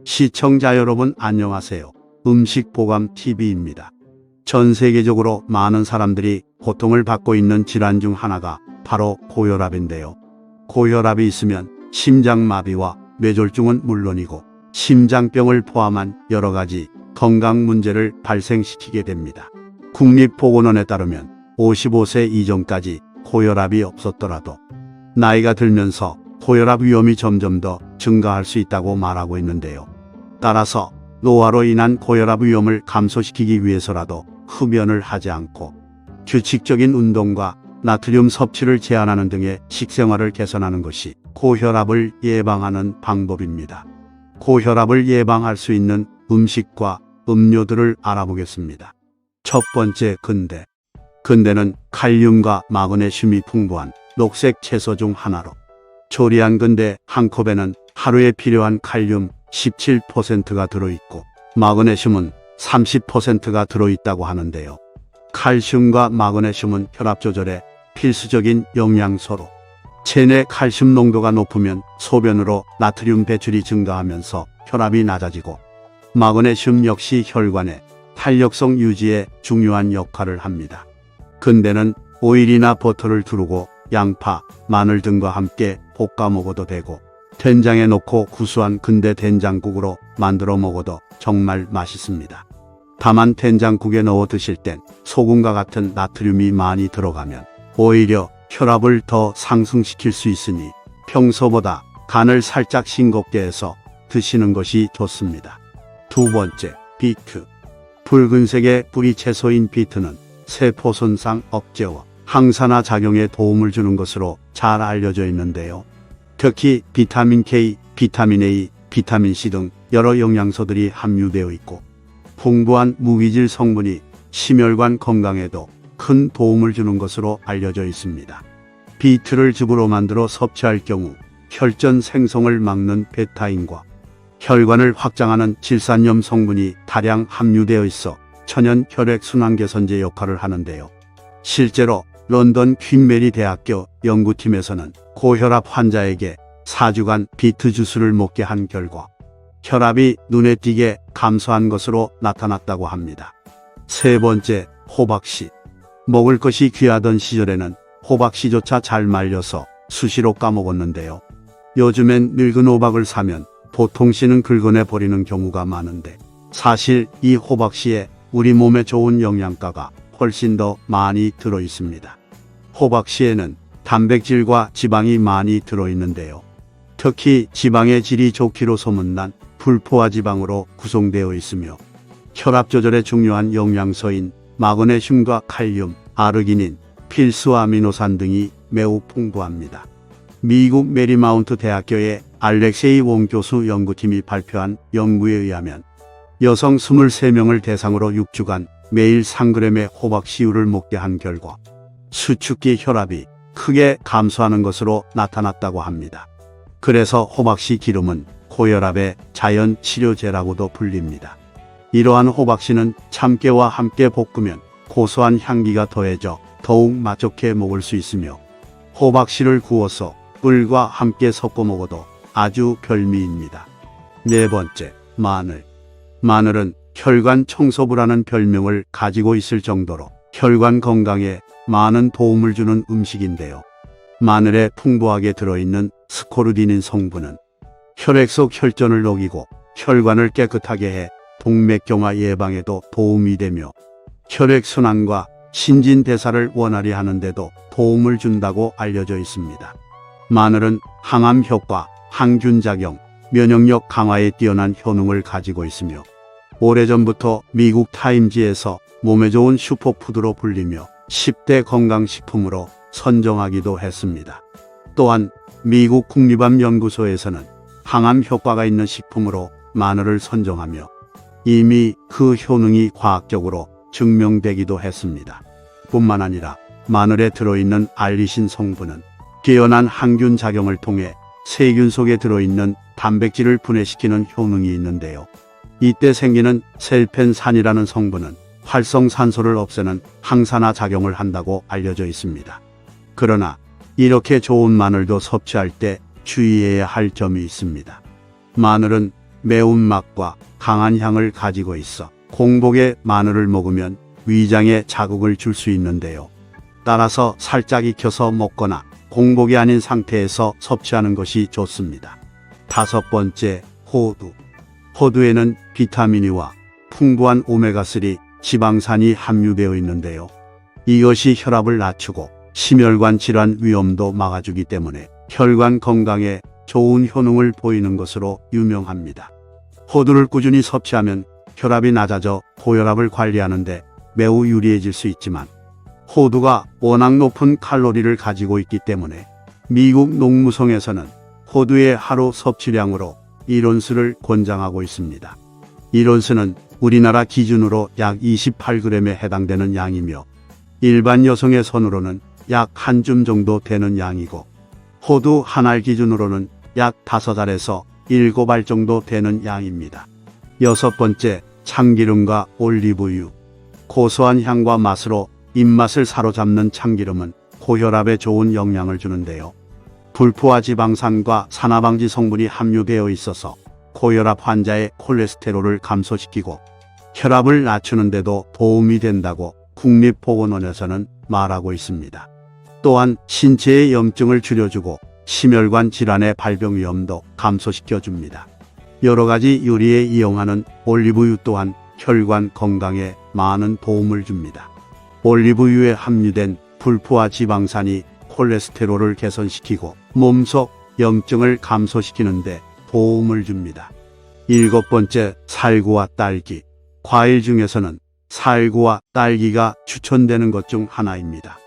시청자 여러분 안녕하세요. 음식보감TV입니다. 전 세계적으로 많은 사람들이 고통을 받고 있는 질환 중 하나가 바로 고혈압인데요. 고혈압이 있으면 심장마비와 뇌졸중은 물론이고 심장병을 포함한 여러 가지 건강 문제를 발생시키게 됩니다. 국립보건원에 따르면 55세 이전까지 고혈압이 없었더라도 나이가 들면서 고혈압 위험이 점점 더 증가할 수 있다고 말하고 있는데요. 따라서 노화로 인한 고혈압 위험을 감소시키기 위해서라도 흡연을 하지 않고 규칙적인 운동과 나트륨 섭취를 제한하는 등의 식생활을 개선하는 것이 고혈압을 예방하는 방법입니다. 고혈압을 예방할 수 있는 음식과 음료들을 알아보겠습니다. 첫 번째, 근대. 근대는 칼륨과 마그네슘이 풍부한 녹색 채소 중 하나로 조리한 근대 한 컵에는 하루에 필요한 칼륨 17%가 들어있고 마그네슘은 30%가 들어있다고 하는데요. 칼슘과 마그네슘은 혈압 조절에 필수적인 영양소로 체내 칼슘 농도가 높으면 소변으로 나트륨 배출이 증가하면서 혈압이 낮아지고 마그네슘 역시 혈관의 탄력성 유지에 중요한 역할을 합니다. 근대는 오일이나 버터를 두르고 양파, 마늘 등과 함께 볶아 먹어도 되고 된장에 넣고 구수한 근대 된장국으로 만들어 먹어도 정말 맛있습니다. 다만 된장국에 넣어 드실 땐 소금과 같은 나트륨이 많이 들어가면 오히려 혈압을 더 상승시킬 수 있으니 평소보다 간을 살짝 싱겁게 해서 드시는 것이 좋습니다. 두 번째, 비트. 붉은색의 뿌리 채소인 비트는 세포 손상 억제와 항산화 작용에 도움을 주는 것으로 잘 알려져 있는데요. 특히 비타민 K, 비타민 A, 비타민 C 등 여러 영양소들이 함유되어 있고 풍부한 무기질 성분이 심혈관 건강에도 큰 도움을 주는 것으로 알려져 있습니다. 비트를 즙으로 만들어 섭취할 경우 혈전 생성을 막는 베타인과 혈관을 확장하는 질산염 성분이 다량 함유되어 있어 천연 혈액순환 개선제 역할을 하는데요. 실제로 런던 퀸 메리 대학교 연구팀에서는 고혈압 환자에게 4주간 비트 주스를 먹게 한 결과 혈압이 눈에 띄게 감소한 것으로 나타났다고 합니다. 세 번째, 호박씨. 먹을 것이 귀하던 시절에는 호박씨조차 잘 말려서 수시로 까먹었는데요. 요즘엔 늙은 호박을 사면 보통 씨는 긁어내 버리는 경우가 많은데 사실 이 호박씨에 우리 몸에 좋은 영양가가 훨씬 더 많이 들어 있습니다. 호박씨에는 단백질과 지방이 많이 들어 있는데요. 특히 지방의 질이 좋기로 소문난 불포화 지방으로 구성되어 있으며 혈압 조절에 중요한 영양소인 마그네슘과 칼륨, 아르기닌, 필수 아미노산 등이 매우 풍부합니다. 미국 메리마운트 대학교의 알렉세이 웡 교수 연구팀이 발표한 연구에 의하면 여성 23명을 대상으로 6주간 매일 3g의 호박씨유를 먹게 한 결과 수축기 혈압이 크게 감소하는 것으로 나타났다고 합니다. 그래서 호박씨 기름은 고혈압의 자연 치료제라고도 불립니다. 이러한 호박씨는 참깨와 함께 볶으면 고소한 향기가 더해져 더욱 맛좋게 먹을 수 있으며 호박씨를 구워서 꿀과 함께 섞어 먹어도 아주 별미입니다. 네 번째, 마늘. 마늘은 혈관 청소부라는 별명을 가지고 있을 정도로 혈관 건강에 많은 도움을 주는 음식인데요. 마늘에 풍부하게 들어있는 스코르디닌 성분은 혈액 속 혈전을 녹이고 혈관을 깨끗하게 해 동맥경화 예방에도 도움이 되며 혈액순환과 신진대사를 원활히 하는데도 도움을 준다고 알려져 있습니다. 마늘은 항암 효과, 항균 작용, 면역력 강화에 뛰어난 효능을 가지고 있으며 오래전부터 미국 타임지에서 몸에 좋은 슈퍼푸드로 불리며 10대 건강식품으로 선정하기도 했습니다. 또한 미국 국립암연구소에서는 항암 효과가 있는 식품으로 마늘을 선정하며 이미 그 효능이 과학적으로 증명되기도 했습니다. 뿐만 아니라 마늘에 들어있는 알리신 성분은 뛰어난 항균 작용을 통해 세균 속에 들어있는 단백질을 분해시키는 효능이 있는데요. 이때 생기는 셀펜산이라는 성분은 활성산소를 없애는 항산화 작용을 한다고 알려져 있습니다. 그러나 이렇게 좋은 마늘도 섭취할 때 주의해야 할 점이 있습니다. 마늘은 매운맛과 강한 향을 가지고 있어 공복에 마늘을 먹으면 위장에 자극을 줄 수 있는데요. 따라서 살짝 익혀서 먹거나 공복이 아닌 상태에서 섭취하는 것이 좋습니다. 5번째, 호두. 호두에는 비타민이와 풍부한 오메가3 지방산이 함유되어 있는데요. 이것이 혈압을 낮추고 심혈관 질환 위험도 막아주기 때문에 혈관 건강에 좋은 효능을 보이는 것으로 유명합니다. 호두를 꾸준히 섭취하면 혈압이 낮아져 고혈압을 관리하는데 매우 유리해질 수 있지만 호두가 워낙 높은 칼로리를 가지고 있기 때문에 미국 농무성에서는 호두의 하루 섭취량으로 1온스를 권장하고 있습니다. 1온스는 우리나라 기준으로 약 28g에 해당되는 양이며 일반 여성의 손으로는 약 한 줌 정도 되는 양이고 호두 한 알 기준으로는 약 5알에서 7알 정도 되는 양입니다. 6번째, 참기름과 올리브유. 고소한 향과 맛으로 입맛을 사로잡는 참기름은 고혈압에 좋은 영향을 주는데요. 불포화 지방산과 산화방지 성분이 함유되어 있어서 고혈압 환자의 콜레스테롤을 감소시키고 혈압을 낮추는 데도 도움이 된다고 국립보건원에서는 말하고 있습니다. 또한 신체의 염증을 줄여주고 심혈관 질환의 발병 위험도 감소시켜줍니다. 여러 가지 요리에 이용하는 올리브유 또한 혈관 건강에 많은 도움을 줍니다. 올리브유에 함유된 불포화 지방산이 콜레스테롤을 개선시키고 몸속 염증을 감소시키는데 도움을 줍니다. 7번째, 살구와 딸기. 과일 중에서는 살구와 딸기가 추천되는 것 중 하나입니다.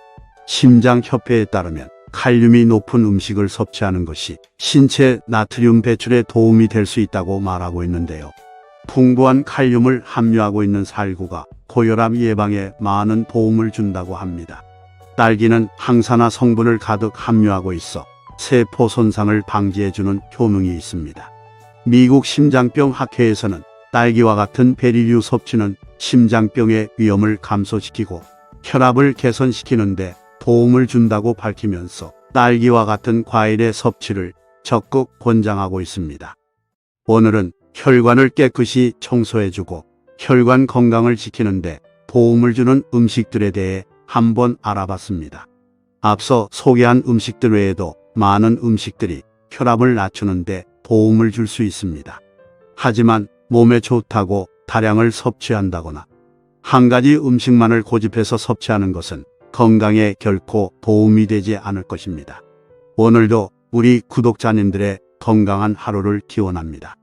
심장협회에 따르면 칼륨이 높은 음식을 섭취하는 것이 신체 나트륨 배출에 도움이 될 수 있다고 말하고 있는데요. 풍부한 칼륨을 함유하고 있는 살구가 고혈압 예방에 많은 도움을 준다고 합니다. 딸기는 항산화 성분을 가득 함유하고 있어 세포 손상을 방지해주는 효능이 있습니다. 미국 심장병 학회에서는 딸기와 같은 베리류 섭취는 심장병의 위험을 감소시키고 혈압을 개선시키는데 도움을 준다고 밝히면서 딸기와 같은 과일의 섭취를 적극 권장하고 있습니다. 오늘은 혈관을 깨끗이 청소해주고 혈관 건강을 지키는데 도움을 주는 음식들에 대해 한번 알아봤습니다. 앞서 소개한 음식들 외에도 많은 음식들이 혈압을 낮추는데 도움을 줄 수 있습니다. 하지만 몸에 좋다고 다량을 섭취한다거나 한 가지 음식만을 고집해서 섭취하는 것은 건강에 결코 도움이 되지 않을 것입니다. 오늘도 우리 구독자님들의 건강한 하루를 기원합니다.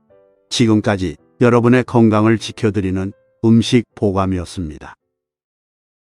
지금까지 여러분의 건강을 지켜드리는 음식 보감이었습니다.